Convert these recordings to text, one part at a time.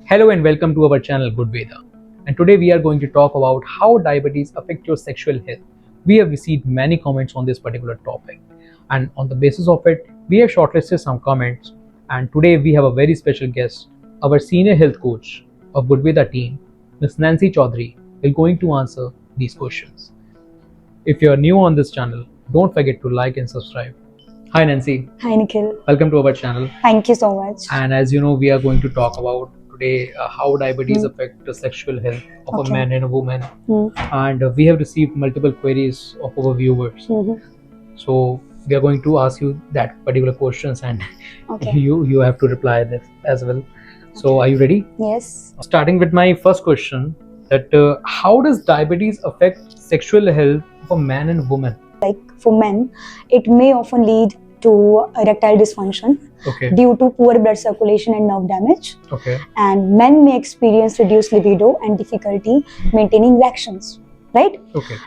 Hello and welcome to our channel Good Veda. And today we are going to talk about how diabetes affect your sexual health. We have received many comments on this particular topic, and on the basis of it, we have shortlisted some comments. And today we have a very special guest, our senior health coach of Good Veda team, Ms. Nancy Chaudhary, will going to answer these questions. If you are new on this channel, don't forget to like and subscribe. Hi Nancy. Hi Nikhil. Welcome to our channel. Thank you so much. And as you know, we are going to talk about today how diabetes affect the sexual health of a man and a woman. And we have received multiple queries of our viewers. So we are going to ask you that particular questions, and you have to reply this as well. So are you ready? Yes. Starting with my first question, that how does diabetes affect sexual health of a man and woman? Like for men, it may often lead to erectile dysfunction due to poor blood circulation and nerve damage. And men may experience reduced libido and difficulty maintaining erections, right?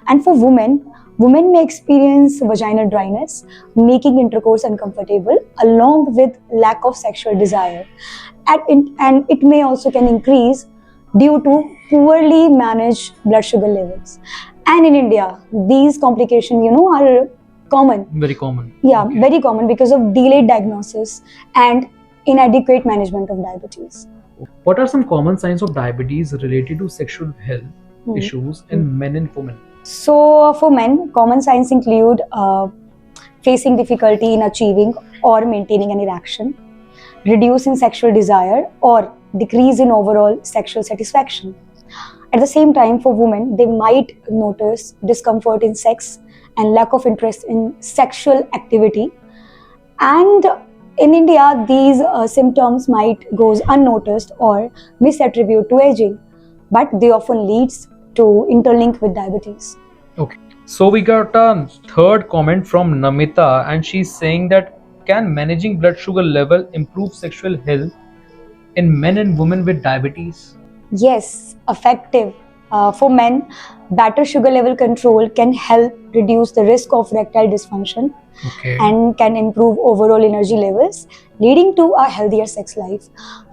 And for women may experience vaginal dryness, making intercourse uncomfortable, along with lack of sexual desire. And it may also can increase due to poorly managed blood sugar levels. And in India, these complications, are common. Very common. Yeah, very common because of delayed diagnosis and inadequate management of diabetes. What are some common signs of diabetes related to sexual health issues in men and women? So for men, common signs include facing difficulty in achieving or maintaining an erection, reduce in sexual desire, or decrease in overall sexual satisfaction. At the same time, for women, they might notice discomfort in sex and lack of interest in sexual activity. And in India, these symptoms might go unnoticed or misattributed to aging, but they often leads to interlink with diabetes. Okay. So we got a third comment from Namita, and she's saying that can managing blood sugar level improve sexual health in men and women with diabetes? Yes, effective. For men, better sugar level control can help reduce the risk of erectile dysfunction and can improve overall energy levels, leading to a healthier sex life.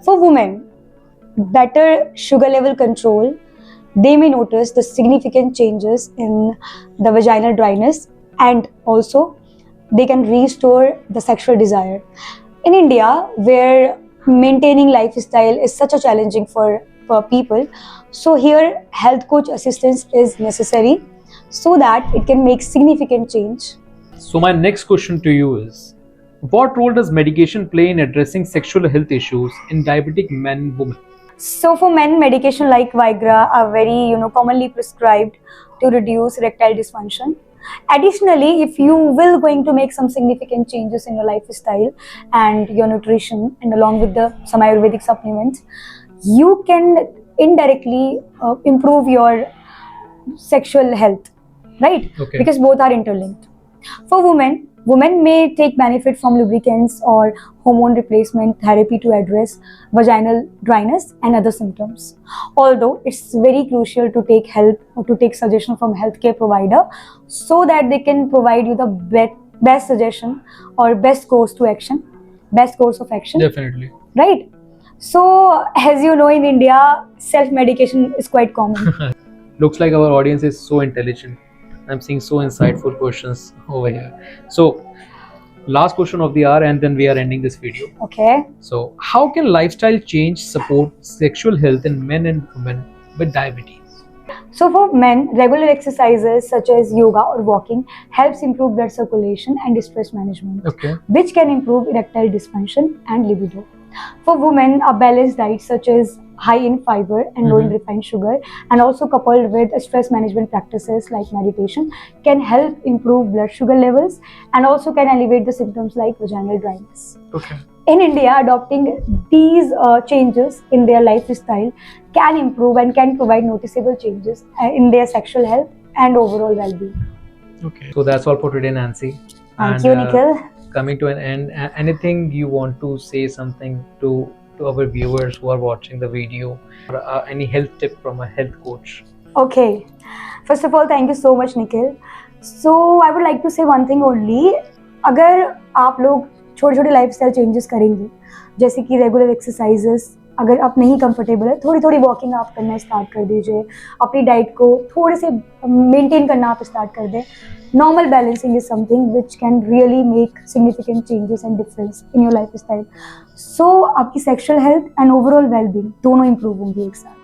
For women, better sugar level control, they may notice the significant changes in the vaginal dryness, and also they can restore the sexual desire. In India, where maintaining lifestyle is such a challenging for people, so here health coach assistance is necessary so that it can make significant change. So my next question to you is, what role does medication play in addressing sexual health issues in diabetic men and women? So for men, medication like Viagra are very commonly prescribed to reduce erectile dysfunction. Additionally, if you will going to make some significant changes in your lifestyle and your nutrition, and along with some Ayurvedic supplements, you can indirectly improve your sexual health, right? Because both are interlinked. For women may take benefit from lubricants or hormone replacement therapy to address vaginal dryness and other symptoms. Although it's very crucial to take help or to take suggestion from healthcare provider so that they can provide you the best suggestion or best course of action. Definitely. Right? So, as you know, in India, self-medication is quite common. Looks like our audience is so intelligent. I'm seeing so insightful questions over here. So, last question of the hour, and then we are ending this video. Okay. So, how can lifestyle change support sexual health in men and women with diabetes? So for men, regular exercises such as yoga or walking helps improve blood circulation and stress management, which can improve erectile dysfunction and libido. For women, a balanced diet such as high in fiber and low in refined sugar, and also coupled with stress management practices like meditation, can help improve blood sugar levels and also can alleviate the symptoms like vaginal dryness. In India, adopting these changes in their lifestyle can improve and can provide noticeable changes in their sexual health and overall well-being. So that's all for today, Nancy. Thank you, Nikhil. Coming to an end, anything you want to say something to our viewers who are watching the video, or any health tip from a health coach? Okay. First of all, thank you so much, Nikhil. So I would like to say one thing only. अगर आप लोग छोटे छोटे lifestyle changes करेंगे, जैसे कि regular exercises अगर आप नहीं कंफर्टेबल है, थोड़ी थोड़ी वॉकिंग आप करना स्टार्ट कर दीजिए, अपनी डाइट को थोड़े से मेंटेन करना आप स्टार्ट कर दें. Normal balancing is something which can really make significant changes and difference in your lifestyle. So आपकी sexual health and overall wellbeing दोनों इंप्रूव होंगी एक साथ.